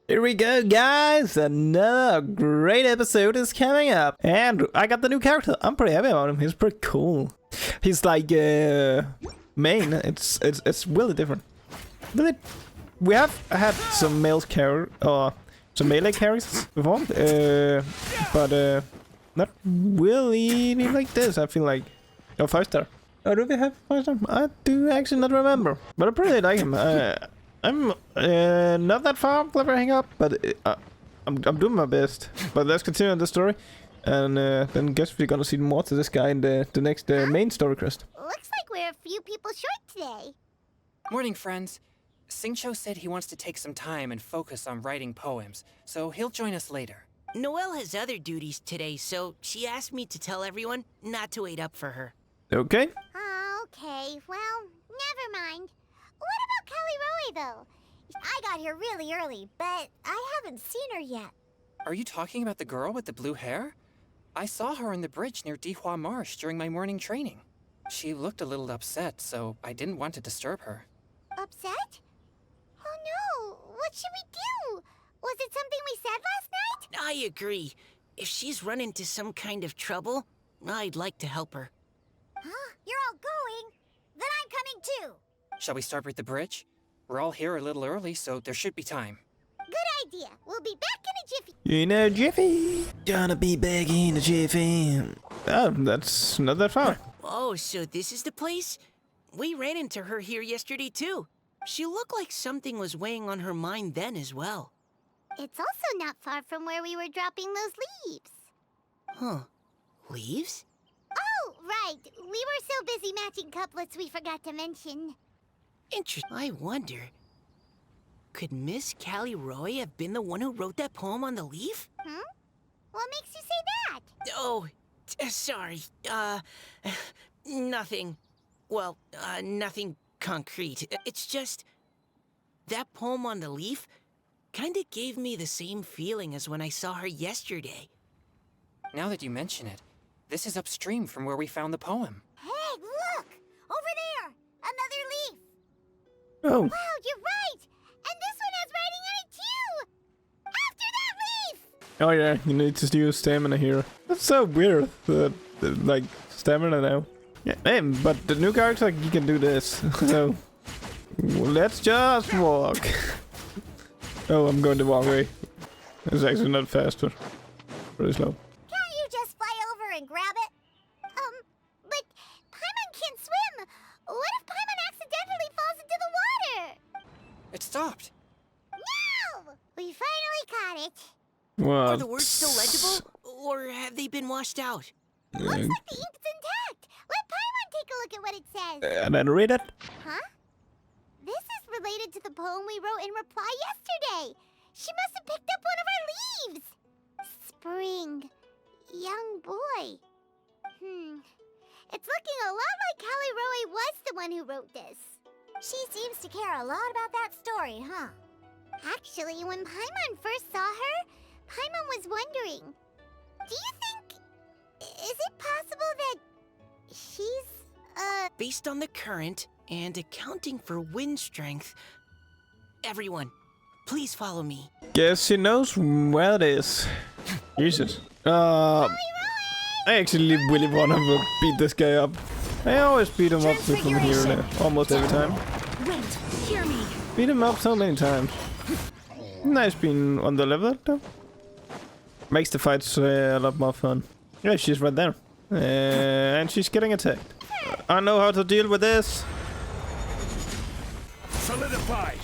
Here we go, guys! Another great episode is coming up. And I got the new character. I'm pretty happy about him. He's pretty cool. He's like, main. It's really different. We have had some male or some melee characters before. But not really like this, I feel like. Oh, 5-star. Oh, do we have 5-star? I do actually not remember. But I pretty like him. I'm not that far from leveling up, but I'm doing my best. But let's continue on the story, and then guess we're gonna see more to this guy in the next main story quest. Looks like we're a few people short today. Morning, friends. Singcho said he wants to take some time and focus on writing poems, so he'll join us later. Noelle has other duties today, so she asked me to tell everyone not to wait up for her. Okay. Okay, well, never mind. What about Callie Roy, though? I got here really early, but I haven't seen her yet. Are you talking about the girl with the blue hair? I saw her on the bridge near Dihua Marsh during my morning training. She looked a little upset, so I didn't want to disturb her. Upset? Oh no, what should we do? Was it something we said last night? I agree. If she's run into some kind of trouble, I'd like to help her. Huh? You're all going? Then I'm coming too. Shall we start with the bridge? We're all here a little early, so there should be time. Good idea. We'll be back in a jiffy. In a jiffy. Gonna be back in a jiffy. Oh, that's not that far. Oh, so this is the place? We ran into her here yesterday too. She looked like something was weighing on her mind then as well. It's also not far from where we were dropping those leaves. Huh. Leaves? Oh, right. We were so busy matching couplets we forgot to mention. Interesting. I wonder, could Miss Callie Roy have been the one who wrote that poem on the leaf? Hmm? What makes you say that? Oh, sorry. Nothing. Well, nothing concrete. It's just that poem on the leaf kinda gave me the same feeling as when I saw her yesterday. Now that you mention it, this is upstream from where we found the poem. Hey, look! Over there! Another leaf! Oh. Wow, you're right! And this one has writing on it too! After that leaf! Oh yeah, you need to use stamina here. That's so weird. Like stamina now. Yeah, hey, but the new character, he can do this. So let's just walk. Oh, I'm going the wrong way. It's actually not faster. Pretty slow. Can't you just fly over and grab it? But Paimon can't swim! What if Paimon accidentally falls into the water? It stopped. No! We finally caught it. Well, Are the words still legible, or have they been washed out? Looks like the ink's intact. Let Paimon take a look at what it says. and then read it. Huh? This is related to the poem we wrote in reply yesterday. She must have picked up one of our leaves. Spring. Young boy. It's looking a lot like Callie Roy was the one who wrote this. She seems to care a lot about that story, huh? Actually, when Paimon first saw her, Paimon was wondering, do you think... is it possible that she's, Based on the current and accounting for wind strength, everyone, please follow me. Guess she knows where it is. Jesus. I actually really want to beat this guy up. I always beat him up from here almost every time. Wait, hear me. Beat him up so many times. Nice being on the level though. Makes the fights a lot more fun. Yeah, she's right there. And she's getting attacked. I know how to deal with this. Solidify.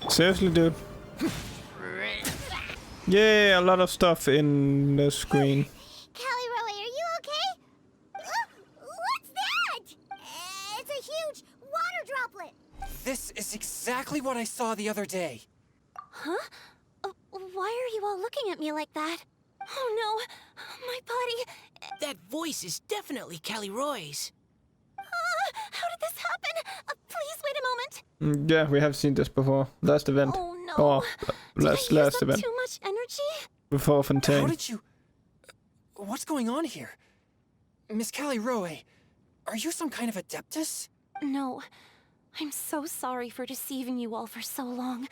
Seriously, dude. Yeah, a lot of stuff in the screen. Callie Roy, are you okay? What's that? It's a huge water droplet. This is exactly what I saw the other day. Huh? Why are you all looking at me like that? Oh no, my body. That voice is definitely Callie Roy's. How did this happen? Please wait a moment. Yeah, we have seen this before. Last event. Oh no. Or Did I last use up event. too much energy? Before How Fontaine. did you... What's going on here? Miss Callie Roy, are you some kind of adeptus? No. I'm so sorry for deceiving you all for so long.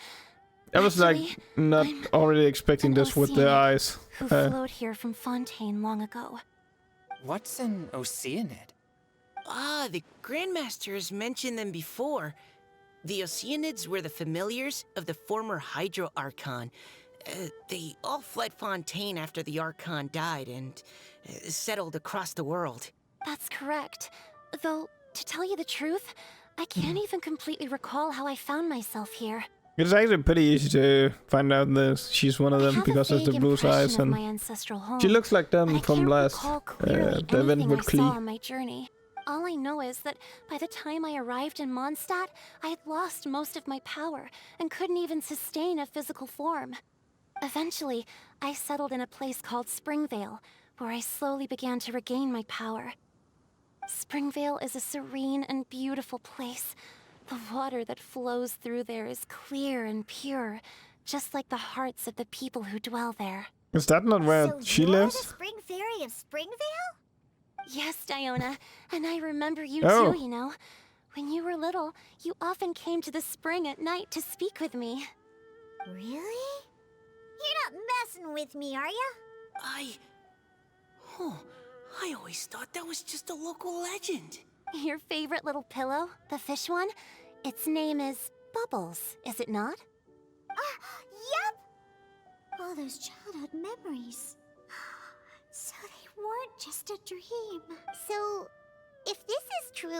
I was Actually, like not I'm already expecting an this with the Oceanic eyes. who flowed here from Fontaine long ago. What's an Oceanid? Ah, the Grandmaster has mentioned them before. The Oceanids were the familiars of the former Hydro Archon. They all fled Fontaine after the Archon died and settled across the world. That's correct. Though, to tell you the truth, I can't even completely recall how I found myself here. It's actually pretty easy to find out that she's one of I them have because a of the vague blue impression eyes, of and my ancestral home, she looks like but them I from can't last recall clearly the event anything with I Klee. saw on my journey. All I know is that by the time I arrived in Mondstadt, I had lost most of my power and couldn't even sustain a physical form. Eventually, I settled in a place called Springvale, where I slowly began to regain my power. Springvale is a serene and beautiful place. The water that flows through there is clear and pure, just like the hearts of the people who dwell there. Is that not where So she you're lives? the Spring Fairy of Springvale? Yes, Diona, and I remember you Oh. too, you know. When you were little, you often came to the spring at night to speak with me. Really? You're not messing with me, are ya? I always thought that was just a local legend. Your favorite little pillow, the fish one? Its name is Bubbles, is it not? Yep! All those childhood memories. So they weren't just a dream. So, if this is true,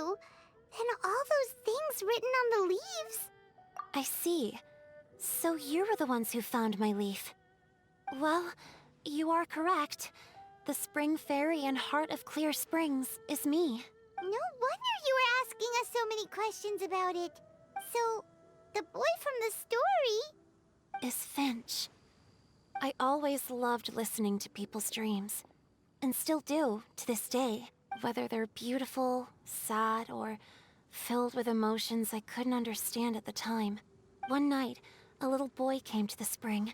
then all those things written on the leaves... I see. So you were the ones who found my leaf. Well, you are correct. The Spring Fairy and Heart of Clear Springs is me. No wonder you were asking us so many questions about it. So, the boy from the story... Is Finch. I always loved listening to people's dreams, and still do to this day, whether they're beautiful, sad, or filled with emotions I couldn't understand at the time. One night, a little boy came to the spring.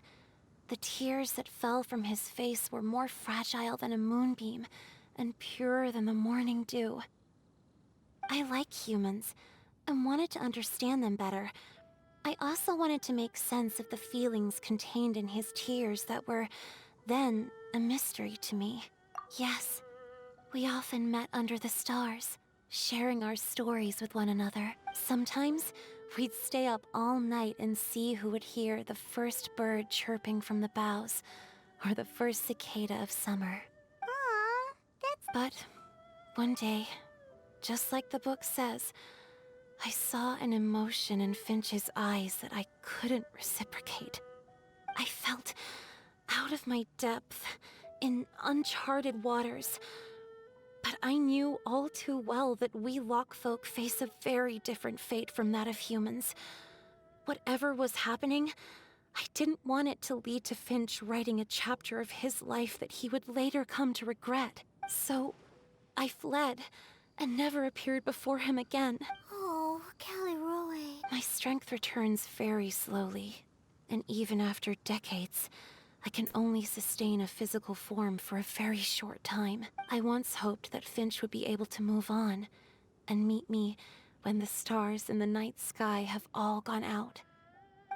The tears that fell from his face were more fragile than a moonbeam and purer than the morning dew. I like humans and wanted to understand them better. I also wanted to make sense of the feelings contained in his tears that were, then, a mystery to me. Yes, we often met under the stars, sharing our stories with one another. Sometimes, we'd stay up all night and see who would hear the first bird chirping from the boughs, or the first cicada of summer. Aw, that's... But, one day, just like the book says, I saw an emotion in Finch's eyes that I couldn't reciprocate. I felt out of my depth, in uncharted waters. But I knew all too well that we Lockfolk face a very different fate from that of humans. Whatever was happening, I didn't want it to lead to Finch writing a chapter of his life that he would later come to regret. So, I fled, and never appeared before him again. Oh, Callie Roy. My strength returns very slowly, and even after decades, I can only sustain a physical form for a very short time. I once hoped that Finch would be able to move on, and meet me when the stars in the night sky have all gone out.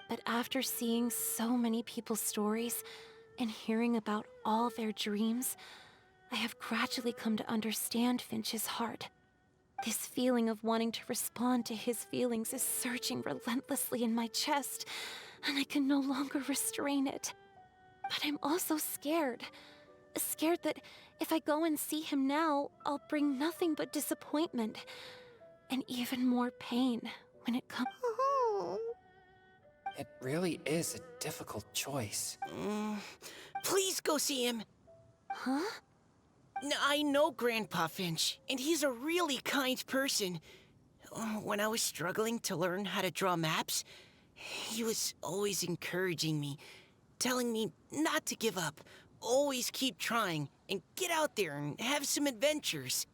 But after seeing so many people's stories, and hearing about all their dreams, I have gradually come to understand Finch's heart. This feeling of wanting to respond to his feelings is surging relentlessly in my chest, and I can no longer restrain it. But I'm also scared. Scared that if I go and see him now, I'll bring nothing but disappointment, and even more pain when it comes. Oh. It really is a difficult choice. Please go see him. Huh? I know Grandpa Finch, and he's a really kind person. When I was struggling to learn how to draw maps, he was always encouraging me, telling me not to give up, always keep trying, and get out there and have some adventures.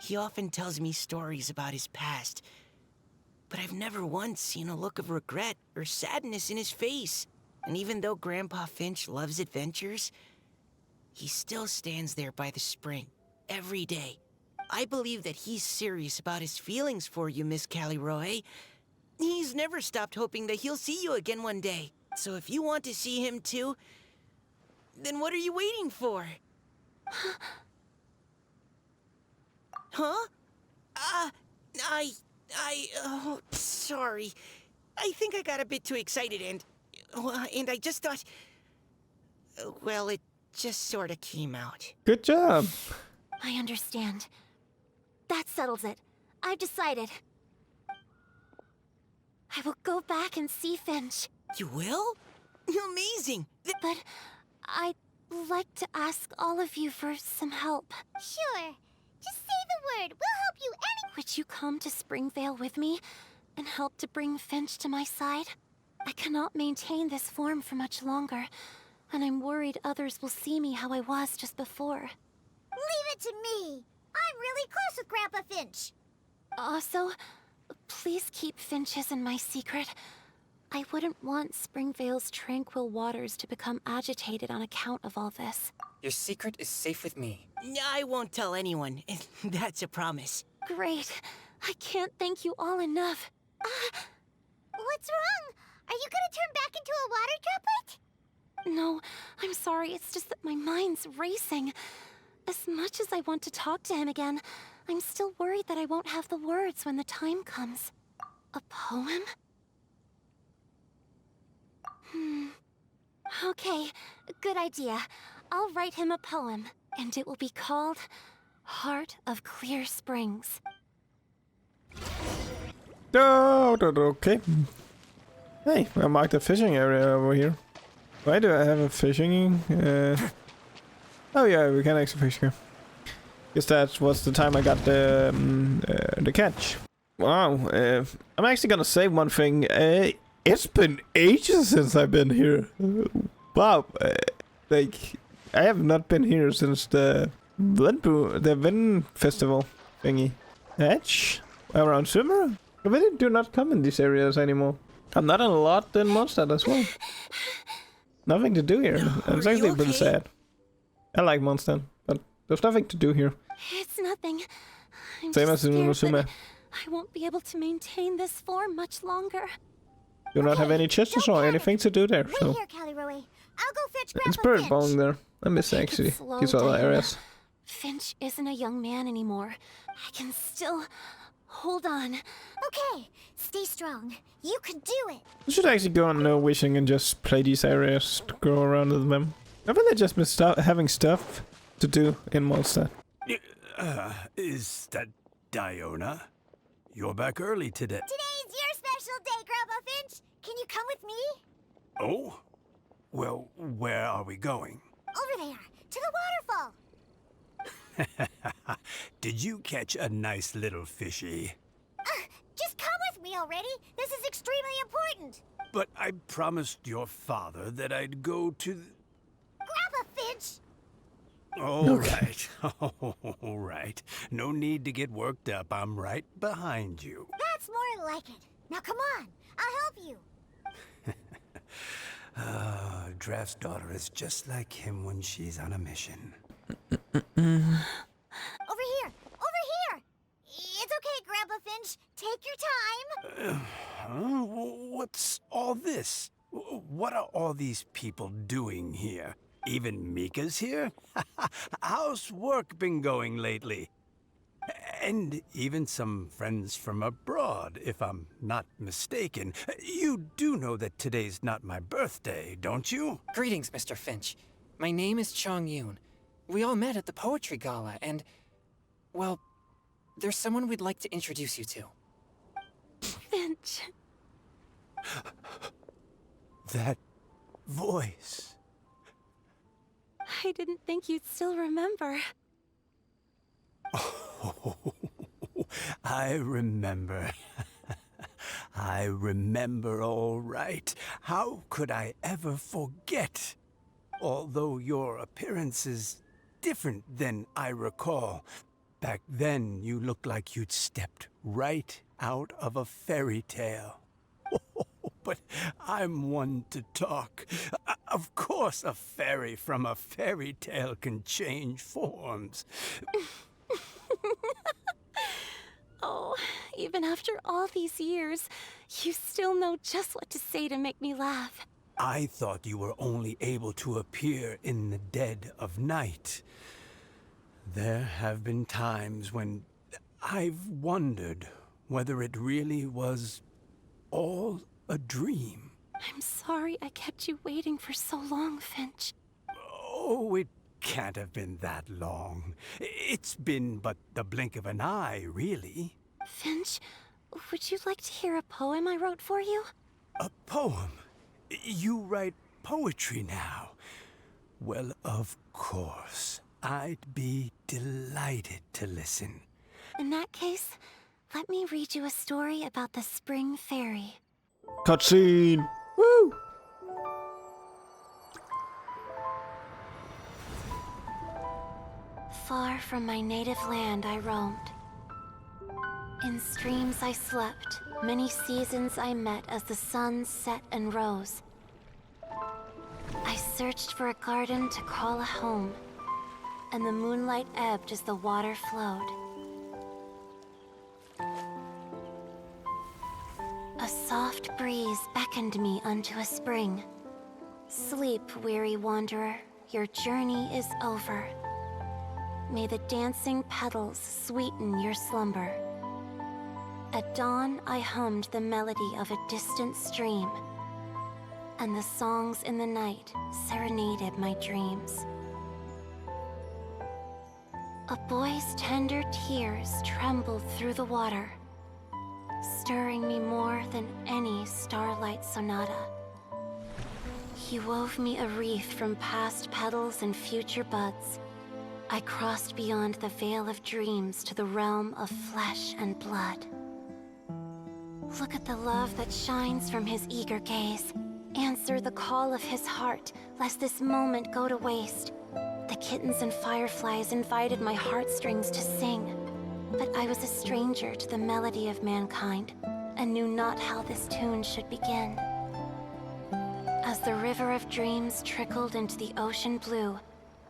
He often tells me stories about his past, but I've never once seen a look of regret or sadness in his face. And even though Grandpa Finch loves adventures, he still stands there by the spring, every day. I believe that he's serious about his feelings for you, Miss Callie Roy. He's never stopped hoping that he'll see you again one day. So if you want to see him too, then what are you waiting for? Huh? Oh, sorry. I think I got a bit too excited and I just thought, well, it just sort of came out. Good job. I understand. That settles it. I've decided. I will go back and see Finch. You will? Amazing. But I'd like to ask all of you for some help. Sure. Just say the word. We'll help you any— Would you come to Springvale with me and help to bring Finch to my side? I cannot maintain this form for much longer, and I'm worried others will see me how I was just before. Leave it to me. I'm really close with Grandpa Finch. Also, please keep Finch's in my secret. I wouldn't want Springvale's tranquil waters to become agitated on account of all this. Your secret is safe with me. I won't tell anyone. That's a promise. Great. I can't thank you all enough. What's wrong? Are you gonna turn back into a water droplet? No, I'm sorry. It's just that my mind's racing. As much as I want to talk to him again, I'm still worried that I won't have the words when the time comes. A poem? Okay, good idea. I'll write him a poem, and it will be called Heart of Clear Springs. Oh, okay. Hey, I marked a fishing area over here. Why do I have a fishing? Oh yeah, we can actually fish here. Guess that was the time I got the catch. Wow, I'm actually gonna say one thing. It's been ages since I've been here. Wow, like I have not been here since the Wind Festival thingy. Edge around summer. I really do not come in these areas anymore. I'm not in a lot in Mondstadt as well. Nothing to do here. It's actually a bit sad. I like Mondstadt, but there's nothing to do here. It's nothing. I'm Same just as in scared Musume. that I won't be able to maintain this form much longer. Do not have any chests or anything to do there, Wait so here, Callie Roe. I'll go fetch it's Grandpa bird Finch. balling there. I miss Take it actually slow, these other Diana. areas. Finch isn't a young man anymore. I can still hold on. Okay, stay strong. You can do it. I should actually go on no wishing and just play these areas to go around with them. I really just miss having stuff to do in Mondstadt. Is that Diona? You're back early today. Today's your special day, Grandpa Finch. Can you come with me? Oh? Well, where are we going? Over there, to the waterfall. Did you catch a nice little fishy? Just come with me already. This is extremely important. But I promised your father that I'd go to Grandpa Finch! All right. All right. No need to get worked up. I'm right behind you. That's more like it. Now come on, I'll help you. Draft's daughter is just like him when she's on a mission. Over here! Over here! It's okay, Grandpa Finch. Take your time. Huh? What's all this? What are all these people doing here? Even Mika's here? How's work been going lately? And even some friends from abroad, if I'm not mistaken. You do know that today's not my birthday, don't you? Greetings, Mr. Finch. My name is Chong Yoon. We all met at the poetry gala, and, well, there's someone we'd like to introduce you to. Finch. That voice. I didn't think you'd still remember. Oh, I remember. I remember all right. How could I ever forget? Although your appearance is different than I recall. Back then, you looked like you'd stepped right out of a fairy tale. But I'm one to talk. Of course, a fairy from a fairy tale can change forms. Oh, even after all these years, you still know just what to say to make me laugh. I thought you were only able to appear in the dead of night. There have been times when I've wondered whether it really was all a dream. I'm sorry I kept you waiting for so long, Finch. Oh, it can't have been that long. It's been but the blink of an eye, really. Finch, would you like to hear a poem I wrote for you? A poem? You write poetry now? Well, of course. I'd be delighted to listen. In that case, let me read you a story about the Spring Fairy. Cutscene! Woo! Far from my native land I roamed. In streams I slept, many seasons I met as the sun set and rose. I searched for a garden to call a home, and the moonlight ebbed as the water flowed. A soft breeze beckoned me unto a spring. Sleep, weary wanderer, your journey is over. May the dancing petals sweeten your slumber. At dawn, I hummed the melody of a distant stream, and the songs in the night serenaded my dreams. A boy's tender tears trembled through the water, stirring me more than any starlight sonata. He wove me a wreath from past petals and future buds. I crossed beyond the veil of dreams to the realm of flesh and blood. Look at the love that shines from his eager gaze. Answer the call of his heart, lest this moment go to waste. The kittens and fireflies invited my heartstrings to sing, but I was a stranger to the melody of mankind, and knew not how this tune should begin. As the river of dreams trickled into the ocean blue,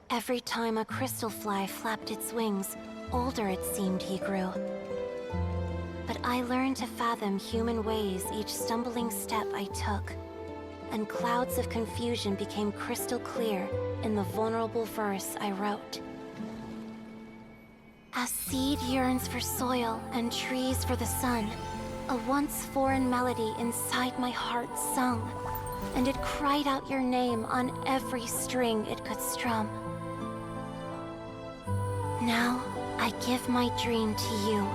every time a crystal fly flapped its wings, older it seemed he grew. But I learned to fathom human ways each stumbling step I took, and clouds of confusion became crystal clear in the vulnerable verse I wrote. As seed yearns for soil and trees for the sun, a once foreign melody inside my heart sung, and it cried out your name on every string it could strum. Now I give my dream to you.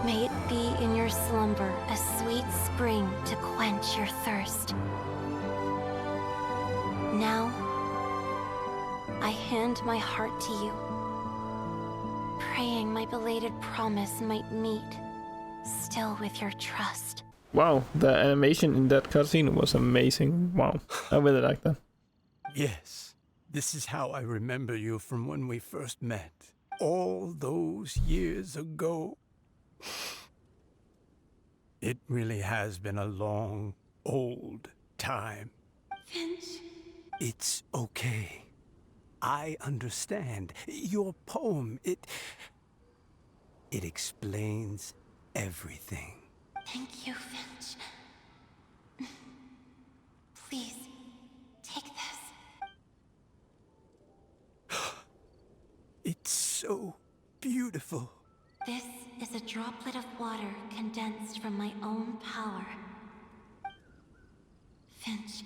May it be in your slumber a sweet spring to quench your thirst. Now, I hand my heart to you, praying my belated promise might meet, still with your trust. Wow, the animation in that cutscene was amazing. Wow, I really like that. Yes, this is how I remember you from when we first met. All those years ago. It really has been a long, old time. Finch. It's okay. I understand. Your poem, it explains everything. Thank you, Finch. Please, take this. It's so beautiful. This is a droplet of water condensed from my own power. Finch,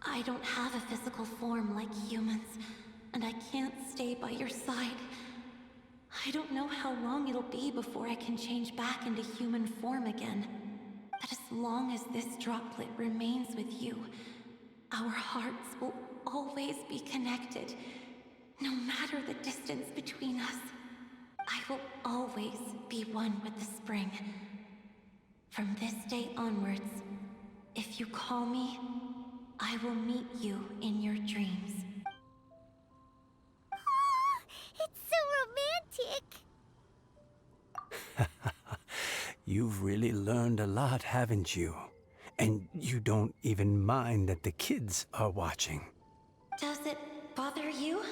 I don't have a physical form like humans, and I can't stay by your side. I don't know how long it'll be before I can change back into human form again. But as long as this droplet remains with you, our hearts will always be connected, no matter the distance between us. I will always be one with the spring. From this day onwards, if you call me, I will meet you in your dreams. Oh, it's so romantic. You've really learned a lot, haven't you? And you don't even mind that the kids are watching. Does it bother you?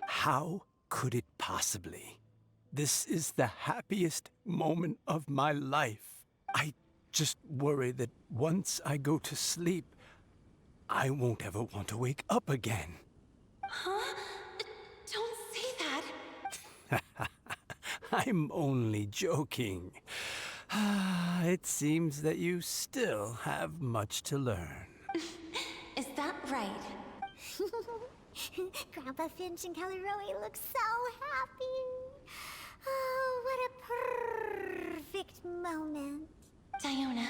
How could it possibly? This is the happiest moment of my life. I just worry that once I go to sleep, I won't ever want to wake up again. Huh? Don't say that. I'm only joking. It seems that you still have much to learn. Is that right? Grandpa Finch and Kelly Rowie look so happy. Oh, what a perfect moment. Diona,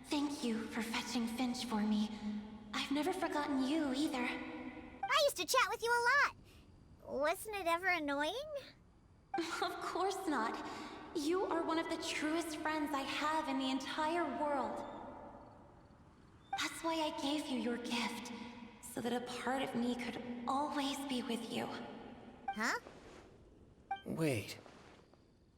thank you for fetching Finch for me. I've never forgotten you either. I used to chat with you a lot. Wasn't it ever annoying? Of course not. You are one of the truest friends I have in the entire world. That's why I gave you your gift, so that a part of me could always be with you. Huh? Wait.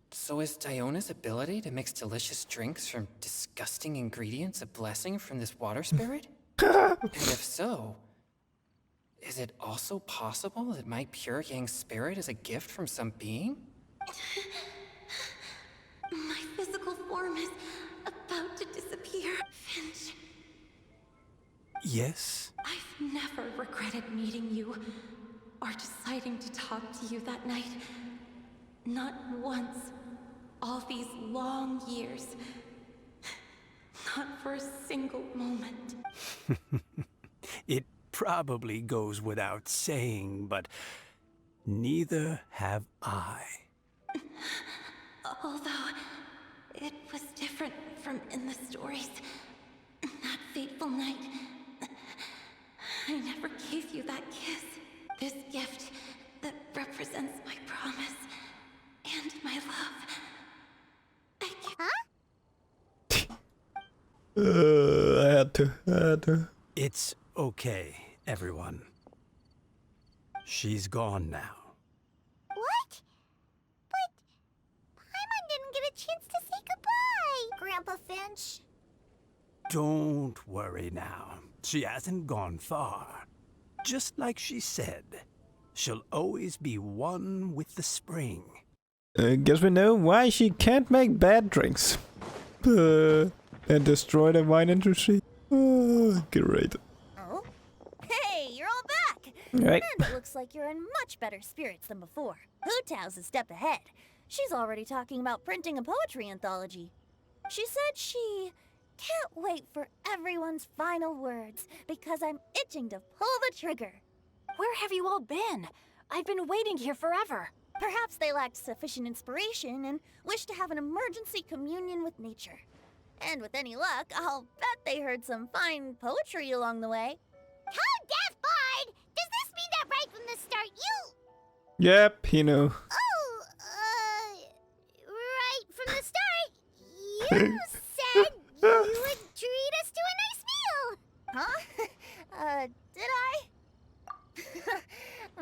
So is Diona's ability to mix delicious drinks from disgusting ingredients a blessing from this water spirit? And if so, is it also possible that my pure yang spirit is a gift from some being? My physical form is about to disappear. Finch, Yes? I've never regretted meeting you or deciding to talk to you that night. Not once. All these long years. Not for a single moment. It probably goes without saying, but neither have I. Although, it was different from in the stories. That fateful night, I never gave you that kiss. This gift that represents my promise and my love. I had to. It's okay, everyone. She's gone now. What? But Paimon didn't get a chance to say goodbye, Grandpa Finch. Don't worry now. She hasn't gone far. Just like she said, she'll always be one with the spring. Guess we know why she can't make bad drinks. And destroy the wine industry. Great. Oh? Hey, you're all back! Right. And it looks like you're in much better spirits than before. Hootao's a step ahead. She's already talking about printing a poetry anthology. She said she can't wait for everyone's final words because I'm itching to pull the trigger. Where have you all been? I've been waiting here forever. Perhaps they lacked sufficient inspiration and wished to have an emergency communion with nature. And with any luck, I'll bet they heard some fine poetry along the way. Code Death Bard! Does this mean that right from the start Yep, he knew. Right from the start, you said you would treat us to a nice meal! Huh? Did I?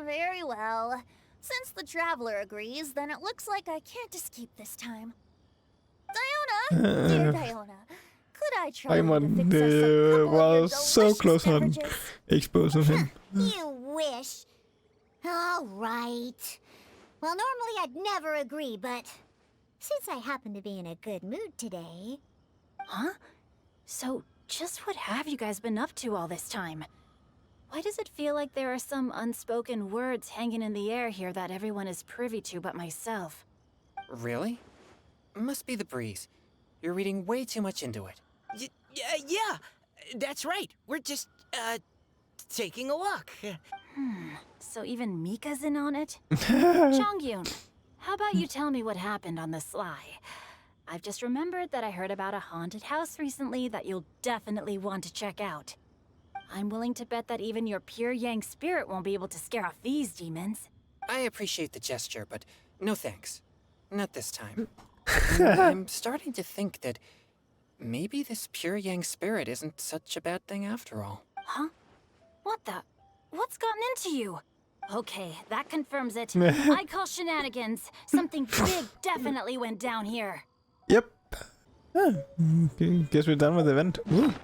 Very well. Since the Traveler agrees, then it looks like I can't escape this time. Diona! Dear Diona, could I try to Paimon fix us a couple of your was so delicious close on beverages? exposing him. You wish. All right. Well, normally I'd never agree, but since I happen to be in a good mood today... Huh? So, just what have you guys been up to all this time? Why does it feel like there are some unspoken words hanging in the air here that everyone is privy to but myself? Really? Must be the breeze. You're reading way too much into it. Yeah, that's right. We're just, taking a walk. So even Mika's in on it? Chongyun, how about you tell me what happened on the sly? I've just remembered that I heard about a haunted house recently that you'll definitely want to check out. I'm willing to bet that even your pure yang spirit won't be able to scare off these demons. I appreciate the gesture, but no thanks. Not this time. And I'm starting to think that maybe this pure yang spirit isn't such a bad thing after all. Huh? What the? What's gotten into you? Okay, that confirms it. I call shenanigans. Something big definitely went down here. Yep. Okay, guess we're done with the event. Ooh.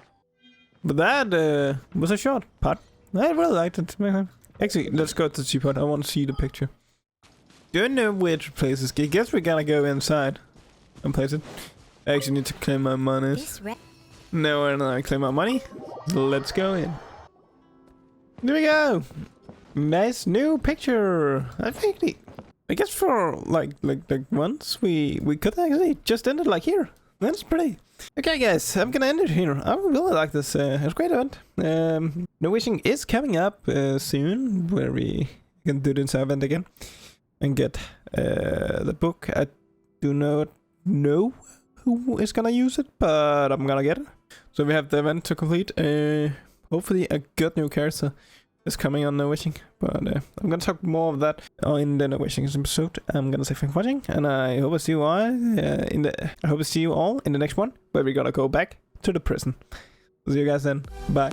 But that was a short part. I really liked it. Actually, let's go to the teapot. I want to see the picture. Don't know where to place this. I guess we're gonna go inside and place it. I actually need to claim my money. No, I don't claim my money. Let's go in. There we go. Nice new picture. I guess for like once we could actually just end it like here. That's pretty. Okay, guys, I'm gonna end it here. I really like this. It's a great event. No Wishing is coming up soon, where we can do this event again and get the book. I do not know who is gonna use it, but I'm gonna get it. So we have the event to complete. Hopefully a good new character is coming on No Wishing, but I'm gonna talk more of that in the No Wishing episode. I'm gonna say thanks for watching, and I hope I see you all in the next one, where we're gonna go back to the prison. See you guys then. Bye.